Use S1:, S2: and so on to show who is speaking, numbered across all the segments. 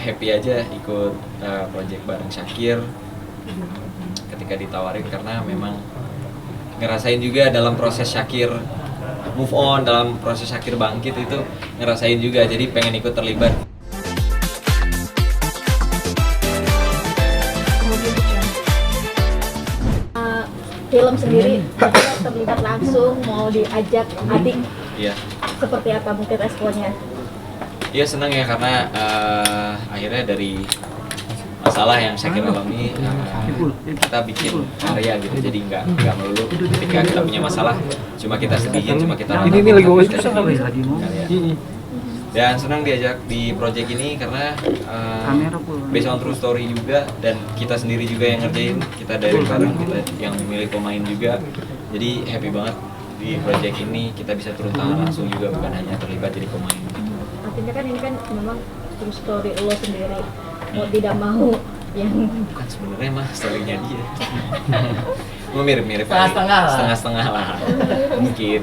S1: happy aja ikut project bareng Syakir ketika ditawarin, karena memang ngerasain juga dalam proses Syakir move on, dalam proses Syakir bangkit itu ngerasain juga, jadi pengen ikut terlibat.
S2: Film sendiri kita terlibat langsung, mau diajak adik,
S1: Iya.
S2: seperti apa mungkin responnya?
S1: Iya, senang ya, karena akhirnya dari masalah yang Syakir alami kita bikin karya gitu, jadi nggak melulu ketika kita punya masalah cuma kita sedihin, cuma kita
S3: ini lagi ngomong
S1: karya. Dan senang diajak di project ini karena based on true story juga, dan kita sendiri juga yang ngerjain, kita dari bareng, kita yang memilih pemain juga, jadi happy banget di project ini kita bisa turun tangan langsung juga, bukan hanya terlibat jadi pemain.
S2: Artinya kan ini kan memang true story lo sendiri, mau tidak mau yang
S1: Bukan sebenarnya mah story-nya dia. Mau mirip-mirip setengah-setengah lah mungkin.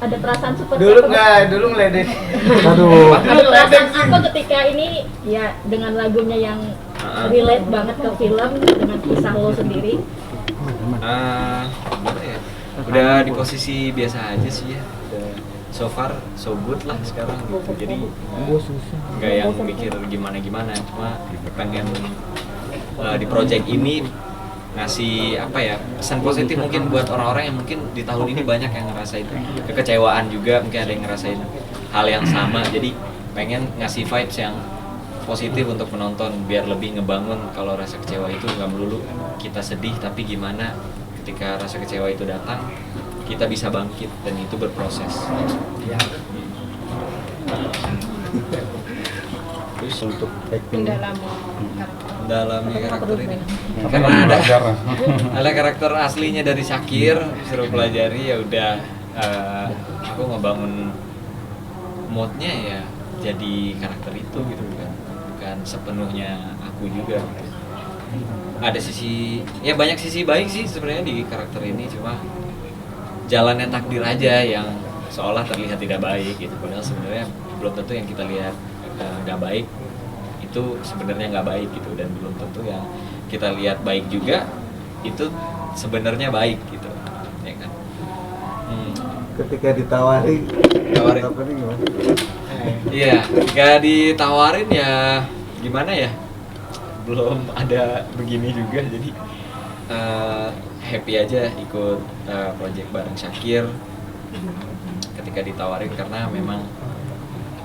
S2: ada perasaan seperti
S4: Dulu
S2: apa?
S4: nggak, dulu ngeledek.
S3: Aduh.
S2: Ada perasaan apa ketika ini ya dengan lagunya yang relate banget ke film dengan kisah lo sendiri?
S1: Gimana ya? Udah di posisi biasa aja sih ya. Udah so far so good lah sekarang gitu. Jadi nggak yang mikir gimana-gimana, cuma pengen di project ini ngasih apa ya, pesan positif mungkin buat orang-orang yang mungkin di tahun ini banyak yang ngerasain kekecewaan juga, mungkin ada yang ngerasain hal yang sama, jadi pengen ngasih vibes yang positif untuk penonton biar lebih ngebangun kalau rasa kecewa itu nggak melulu kita sedih, tapi gimana ketika rasa kecewa itu datang kita bisa bangkit dan itu berproses. Terus untuk acting dalam karakter ini karena ada karakter aslinya dari Syakir, suruh pelajari ya udah, aku ngebangun moodnya ya jadi karakter itu gitu, bukan sepenuhnya aku juga gitu. Ada sisi ya, banyak sisi baik sih sebenarnya di karakter ini, cuma jalannya takdir aja yang seolah terlihat tidak baik gitu, padahal sebenarnya belum tentu yang kita lihat nggak baik itu sebenarnya nggak baik gitu, dan belum tentu yang kita lihat baik juga itu sebenarnya baik gitu, ya kan?
S4: Ketika ditawarin apa nih gimana?
S1: Iya, ketika ditawarin ya gimana ya, belum ada begini juga, jadi happy aja ikut project bareng Syakir ketika ditawarin, karena memang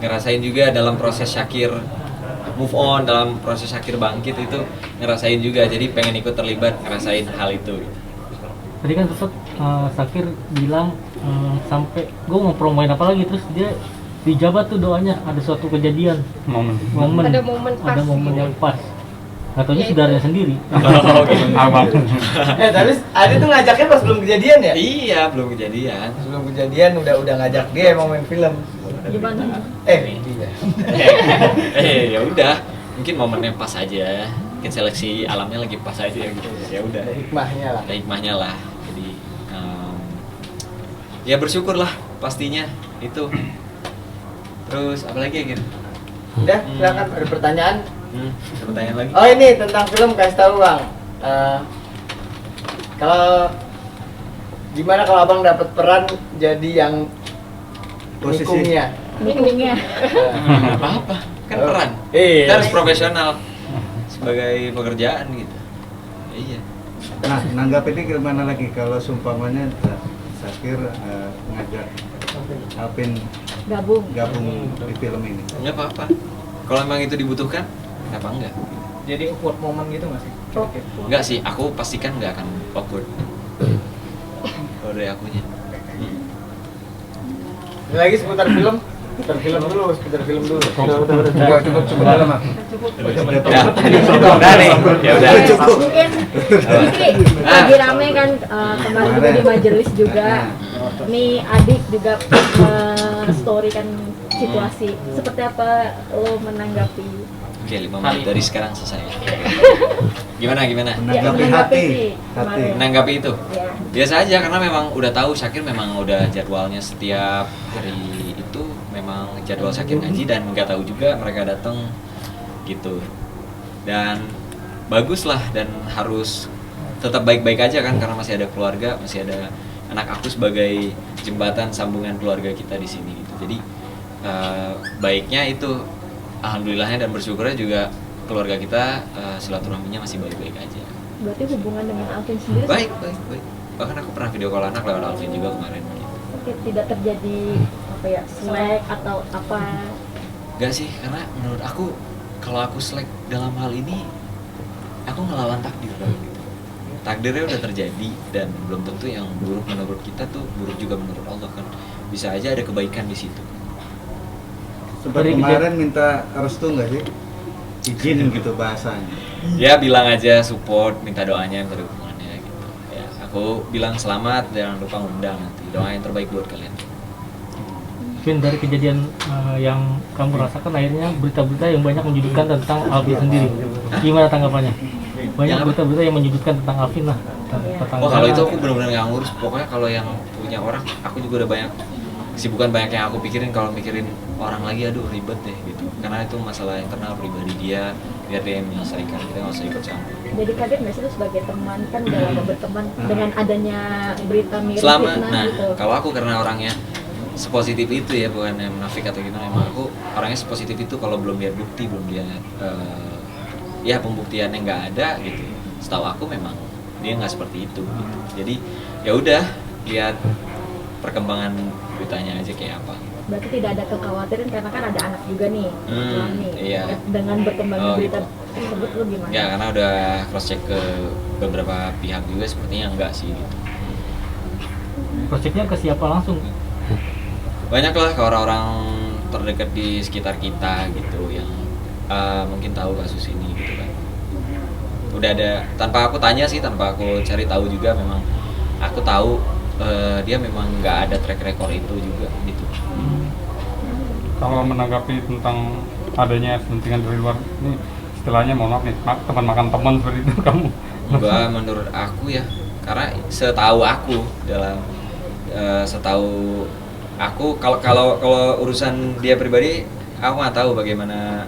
S1: ngerasain juga dalam proses Syakir move on, dalam proses Syakir bangkit itu ngerasain juga, jadi pengen ikut terlibat ngerasain hal itu.
S3: Tadi kan sempet Syakir bilang sampai gue mau promoin apa lagi, terus dia dijabat tuh doanya, ada suatu kejadian momen
S5: Ada momen pas.
S3: yang pas, katanya
S5: Ya,
S3: saudaranya sendiri.
S4: Abang. Tapi Adi tuh ngajaknya pas belum kejadian ya?
S1: Iya, belum kejadian.
S4: Sebelum kejadian udah ngajak dia mau main film.
S2: Gimana?
S4: Iya.
S1: Ya udah, mungkin momennya pas aja, mungkin seleksi alamnya lagi pas aja gitu, ya udah.
S4: Hikmahnya lah.
S1: Ada hikmahnya lah, jadi ya bersyukur lah pastinya itu. Terus apa lagi ya gitu?
S4: Udah, silakan ada pertanyaan.
S1: Ada pertanyaan lagi?
S4: Oh ini tentang film, kasih tahu Bang. Kalau gimana kalau Abang dapat peran jadi yang nikungnya?
S2: Nikungnya.
S1: Nggak apa-apa, kan peran.
S4: Iya.
S1: Kita harus profesional sebagai pekerjaan gitu. Iya.
S6: Nah, nanggap ini gimana lagi kalau sumpamanya Syakir ngajak Alvin gabung di film ini?
S1: Nggak apa-apa. Kalau emang itu dibutuhkan, kenapa enggak?
S4: Jadi awkward moment gitu nggak sih?
S1: Enggak sih, aku pastikan nggak akan awkward. Kalau dari akunya.
S4: Lagi seputar film. Seputar film dulu. Cukup dalam, Mak.
S1: Udah nih, ya udah.
S2: Mungkin ini lagi rame kan, kemarin juga di majelis juga. Nih adik juga story kan situasi. Seperti apa lo menanggapi?
S1: Oke, 5 menit dari sekarang selesai. Gimana?
S6: Menanggapi
S2: Ya,
S6: hati.
S2: kemarin.
S1: Menanggapi itu?
S2: Ya.
S1: Biasa aja, karena memang udah tahu Syakir memang udah jadwalnya setiap hari itu memang jadwal Syakir ngaji dan nggak tahu juga mereka datang gitu. Dan bagus lah, dan harus tetap baik-baik aja kan, karena masih ada keluarga, masih ada anak aku sebagai jembatan sambungan keluarga kita di sini gitu. Jadi baiknya itu alhamdulillahnya dan bersyukurnya juga keluarga kita silaturahminya masih baik-baik aja.
S2: Berarti hubungan dengan Alvin sendiri
S1: baik. Bahkan aku pernah video call anak lewat Alvin juga kemarin gitu.
S2: Oke, tidak terjadi apa ya, slack atau apa?
S1: Enggak sih, karena menurut aku kalau aku slack dalam hal ini aku ngelawan takdir gitu. Takdirnya udah terjadi dan belum tentu yang buruk menurut kita tuh buruk juga menurut Allah kan. Bisa aja ada kebaikan di situ.
S6: Seperti kemarin minta restu nggak sih? Izin gitu bahasanya.
S1: Ya bilang aja support, minta doanya, minta dukungannya gitu. Ya, aku bilang selamat, jangan lupa ngundang nanti. Doa yang terbaik buat kalian.
S3: Vin, dari kejadian yang kamu rasakan akhirnya berita-berita yang banyak menyudutkan tentang Alvin sendiri. Gimana tanggapannya? Banyak berita-berita yang menyudutkan tentang Alvin lah.
S1: Oh kalau itu aku benar-benar nggak ngurus. Pokoknya kalau yang punya orang, aku juga udah banyak kesibukan, banyak yang aku pikirin. Kalau mikirin orang lagi, aduh ribet deh gitu. Karena itu masalah internal pribadi dia, biar dia yang menyelesaikan, kita nggak usah ikut campur.
S2: Jadi kaget nggak sih lu sebagai teman, kan udah lama berteman dengan adanya berita miring
S1: Selama,
S2: fitnah gitu?
S1: kalau aku karena orangnya sepositif itu ya, bukan yang munafik atau gimana, emang aku orangnya sepositif itu. Kalau belum lihat bukti, belum lihat ya pembuktiannya nggak ada gitu, setahu aku memang dia nggak seperti itu gitu. Jadi ya udah, lihat perkembangan beritanya aja kayak apa.
S2: Berarti tidak ada kekhawatiran karena kan ada anak juga nih, nih.
S1: Iya.
S2: Dengan berkembangnya berita tersebut lu gimana?
S1: Ya karena udah cross check ke beberapa pihak juga, sepertinya enggak sih gitu.
S3: Proyeknya ke siapa langsung?
S1: Banyak lah ke orang-orang terdekat di sekitar kita gitu yang mungkin tahu kasus ini gitu kan. Udah ada, tanpa aku tanya sih, tanpa aku cari tahu juga, memang aku tahu dia memang nggak ada track record itu juga gitu.
S7: Kalau menanggapi tentang adanya sentingan dari luar ini, istilahnya mohon maaf nih, teman makan teman seperti itu kamu?
S1: Enggak, menurut aku ya, karena setahu aku setahu aku kalau urusan dia pribadi aku nggak tahu bagaimana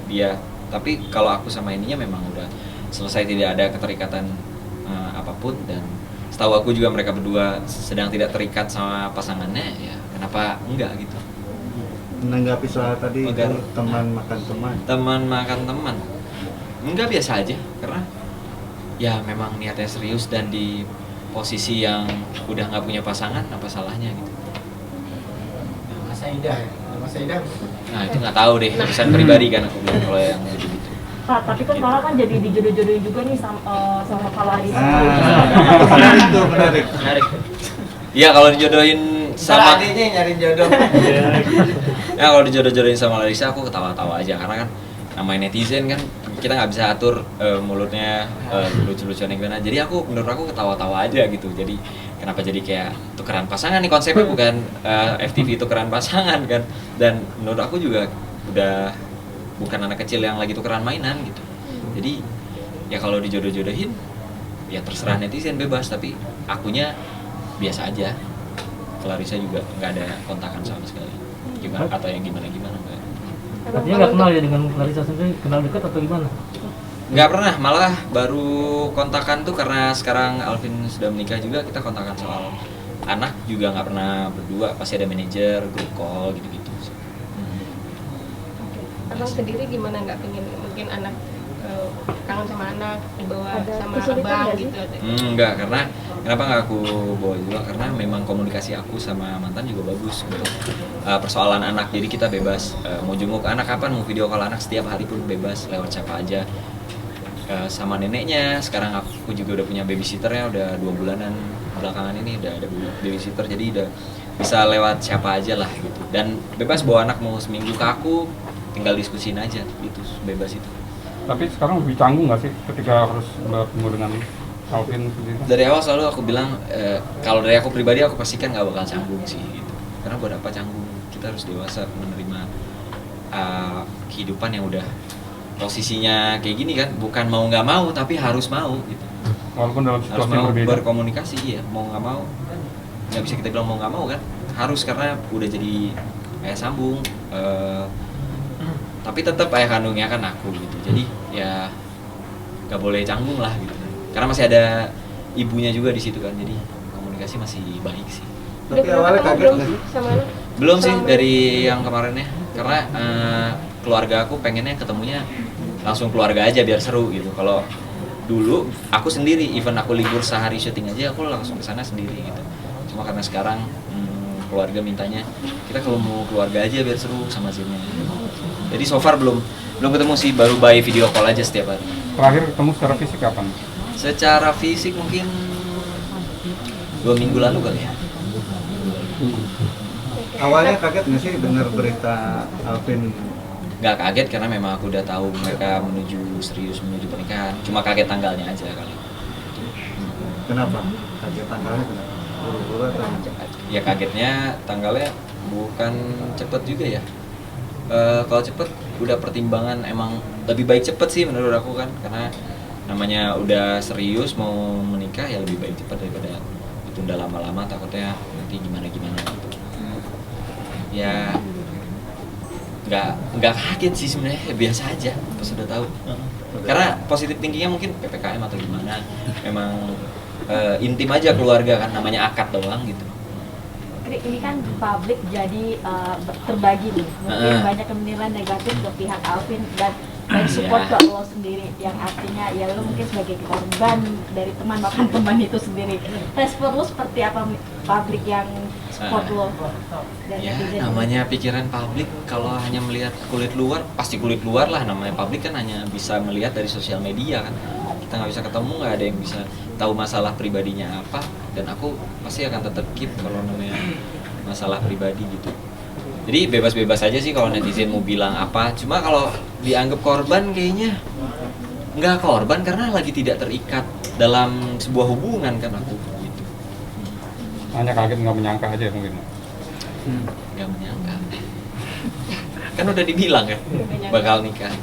S1: dia, tapi kalau aku sama ininya memang udah selesai, tidak ada keterikatan apapun, dan setahu aku juga mereka berdua sedang tidak terikat sama pasangannya, ya kenapa enggak gitu.
S6: Menanggapi soal tadi itu teman makan teman enggak, biasa aja, karena ya memang niatnya serius dan di posisi yang udah nggak punya pasangan, apa salahnya gitu.
S4: Mas Aidah.
S1: Nah itu nggak tahu deh, urusan pribadi kan aku bilang kalau yang gitu.
S2: Pak, tapi kan Kala kan jadi dijodoh-jodohin juga nih sama Kala Arisa.
S6: Menarik.
S1: Iya kalau dijodohin sama
S4: adiknya nyari jodoh.
S1: Ya kalau dijodoh-jodohin sama Larissa aku ketawa-tawa aja, karena kan namanya netizen kan, kita nggak bisa atur mulutnya lucu-lucuan yang gimana. Jadi menurut aku ketawa-tawa aja gitu. Jadi kenapa jadi kayak tukeran pasangan nih, konsepnya bukan FTV tukeran pasangan kan. Dan menurut aku juga udah bukan anak kecil yang lagi tukeran mainan gitu. Jadi ya kalau dijodoh-jodohin ya terserah netizen, bebas, tapi akunya biasa aja. Larissa juga nggak ada kontakan sama sekali, gimana atau yang gimana enggak.
S3: Artinya nggak kenal ya dengan Larissa sendiri, kenal dekat atau gimana?
S1: Nggak pernah, malah baru kontakan tuh karena sekarang Alvin sudah menikah juga, kita kontakan soal anak juga nggak pernah berdua, pasti ada manajer, grup call gitu-gitu.
S5: Abang sendiri gimana, nggak pengen mungkin anak kangen sama anak dibawa sama abang gitu?
S1: Enggak, karena kenapa nggak aku bawa juga, karena memang komunikasi aku sama mantan juga bagus untuk persoalan anak. Jadi kita bebas mau jenguk anak kapan, mau video call anak setiap hari pun bebas, lewat siapa aja. Sama neneknya, sekarang aku juga udah punya babysitternya, udah 2 bulanan belakangan ini udah ada babysitter, jadi udah bisa lewat siapa aja lah gitu. Dan bebas bawa anak, mau seminggu ke aku tinggal diskusin aja gitu, bebas itu.
S7: Tapi sekarang lebih canggung nggak sih ketika harus bertemu dengan Alvin sendiri?
S1: Dari awal selalu aku bilang, kalau dari aku pribadi aku pastikan nggak bakal canggung sih gitu. Karena buat apa canggung, kita harus dewasa menerima kehidupan yang udah posisinya kayak gini kan, bukan mau nggak mau tapi harus mau gitu.
S7: Walaupun dalam
S1: Harus
S7: situasi
S1: mau
S7: berbeda.
S1: berkomunikasi, ya mau nggak mau, nggak bisa kita bilang mau nggak mau kan, harus, karena udah jadi
S6: kayak sambung. Tapi tetap ayah kandungnya kan aku gitu, jadi ya nggak boleh canggung lah gitu. Karena masih ada ibunya juga di situ kan, jadi komunikasi masih baik sih.
S2: Tapi awalnya kaget nggak sih?
S6: Belum sih dari yang kemarinnya, karena keluarga aku pengennya ketemunya langsung keluarga aja biar seru gitu. Kalau dulu aku sendiri, even aku libur sehari syuting aja aku langsung kesana sendiri gitu. Cuma karena sekarang keluarga mintanya kita kalau mau keluarga aja biar seru sama Zinnya. Jadi so far belum ketemu sih, baru by video call aja setiap hari.
S7: Terakhir ketemu secara fisik kapan?
S6: Secara fisik mungkin 2 minggu lalu kali ya.
S8: Awalnya kaget nggak sih dengar berita Alvin?
S6: Nggak kaget karena memang aku udah tahu mereka serius menuju pernikahan. Cuma kaget tanggalnya aja kali.
S8: Kenapa? Kaget tanggalnya kenapa? Buru-buru atau?
S6: Ya kagetnya tanggalnya bukan cepet juga ya. Kalau cepet udah pertimbangan emang lebih baik cepet sih menurut aku kan, karena namanya udah serius mau menikah ya lebih baik cepet daripada ditunda lama-lama, takutnya nanti gimana gitu. Ya nggak kaget sih sebenarnya, biasa aja pas udah tahu. Karena positif thinkingnya mungkin PPKM atau gimana, memang intim aja keluarga kan, namanya akad doang gitu.
S2: Ini kan publik jadi terbagi nih, mungkin banyak yang menilai negatif ke pihak Alvin dan support ke lo sendiri, yang artinya ya lo mungkin sebagai korban dari teman makan teman itu sendiri. Respon lo seperti apa publik yang support lo? Dan
S6: Ya namanya pikiran publik, kalau hanya melihat kulit luar, pasti kulit luar lah. Namanya publik kan hanya bisa melihat dari sosial media kan, kita nggak bisa ketemu, nggak ada yang bisa tahu masalah pribadinya apa. Dan aku pasti akan tetap keep kalau namanya masalah pribadi gitu. Jadi bebas-bebas aja sih kalau netizen mau bilang apa. Cuma kalau dianggap korban kayaknya nggak korban, karena lagi tidak terikat dalam sebuah hubungan kan aku gitu.
S7: Hanya kaget nggak menyangka aja mungkin.
S6: Nggak menyangka. Kan udah dibilang ya bakal nikah.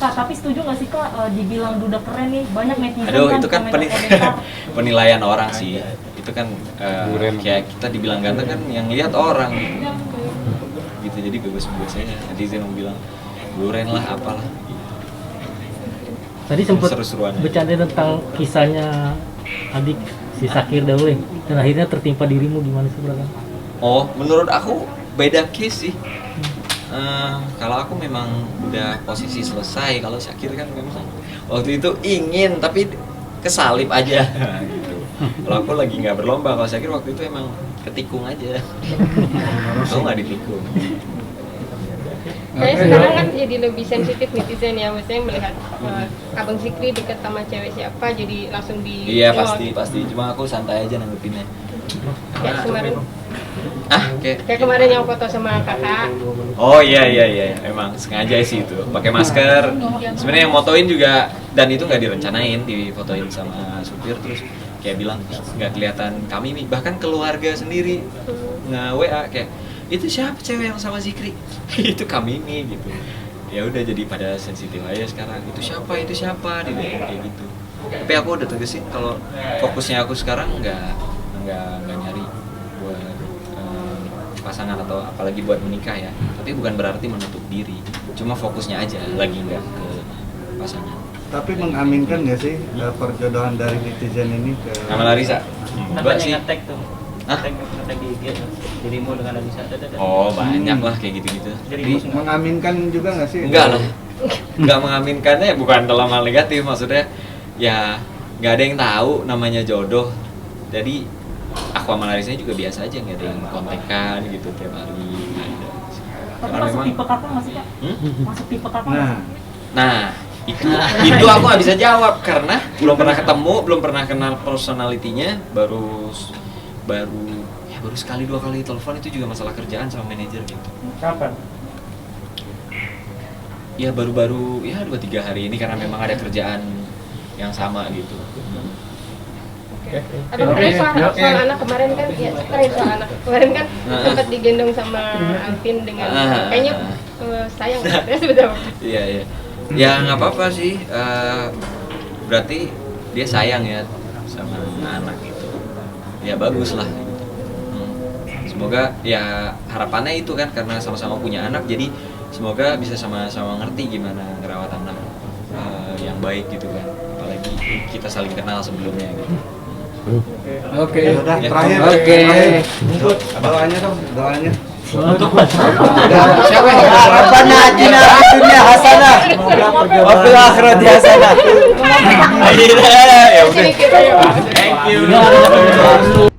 S9: Kak, tapi setuju nggak sih Kak dibilang duda keren nih, banyak netizen
S6: Aduh, itu kan
S9: komentar.
S6: penilaian orang sih. Itu kan kayak kita dibilang ganteng kan yang lihat orang gitu. Jadi bebas-bebas aja. Netizen mau bilang duren lah apalah.
S3: Tadi sempat
S6: Seru-seruan aja.
S3: bercanda tentang kisahnya adik si Syakir Dauling dan akhirnya tertimpa dirimu, gimana sih berarti?
S6: Oh, menurut aku beda case sih. Kalau aku memang udah posisi selesai. Kalau Syakir kan memang waktu itu ingin tapi kesalip aja gitu. Kalau aku lagi nggak berlomba, kalau Syakir waktu itu emang ketikung aja. Aku nggak ditikung.
S5: Saya sekarang kan jadi lebih sensitif netizen ya, maksudnya melihat Abang Zikri deket sama cewek siapa jadi langsung di.
S6: Iya pasti. Cuma aku santai aja nanggepinnya.
S5: Kayak kemarin.
S6: Kayak
S5: kemarin yang foto sama kakak.
S6: Oh iya, emang sengaja sih itu, pakai masker. Sebenarnya yang motoin juga, dan itu nggak direncanain, difotoin sama supir terus kayak bilang nggak kelihatan kami nih, bahkan keluarga sendiri nge-WA kayak itu siapa cewek yang sama Zikri? Itu kami nih gitu. Ya udah jadi pada sensitif aja sekarang. Itu siapa dibilang kayak gitu. Tapi aku udah tegesin kalau fokusnya aku sekarang nggak nyari buat pasangan atau apalagi buat menikah ya. Tapi bukan berarti menutup diri. Cuma fokusnya aja lagi nggak ke pasangan.
S8: Tapi mengaminkan nggak sih perjodohan dari netizen ini ke
S6: Sama Larissa? Enggak sih.
S4: Nge-tag tuh. Nge-tag di IG dirimu dengan Larissa.
S6: Oh banyak lah kayak gitu-gitu. Jadi
S8: mengaminkan juga nggak sih?
S6: enggak lah. Enggak mengaminkannya bukan dalam hal negatif, maksudnya ya nggak ada yang tahu namanya jodoh. Jadi aku sama Larissa juga biasa aja, nggak ada yang kontekan gitu tiap hari.
S9: Tapi masuk tipe kakak nggak sih Kak? Masuk tipe kakak?
S6: Nah itu aku nggak bisa jawab karena belum pernah ketemu, belum pernah kenal personalitinya, baru sekali 2 kali telepon, itu juga masalah kerjaan sama manajer gitu.
S4: Kapan?
S6: Ya baru-baru ya 2-3 hari ini karena memang ada kerjaan yang sama gitu.
S5: Ada soal anak kemarin kan, ya soal anak kemarin kan sempat digendong sama Alvin dengan kayaknya sayang ya sebetulnya.
S6: Iya. Ya nggak apa-apa sih. Berarti dia sayang ya sama anak itu. Ya bagus lah. semoga ya harapannya itu kan karena sama-sama punya anak, jadi semoga bisa sama-sama ngerti gimana ngerawat anak yang baik gitu kan, apalagi kita saling kenal sebelumnya gitu.
S8: Oke. Udah
S6: Ya.
S8: terakhir.
S1: Oke.
S8: Doanya dong, doanya.
S4: Siapa yang harapannya atina dunia hasanah wa fil akhirati hasanah.
S6: Ya udah.
S5: Thank you.
S6: Thank you.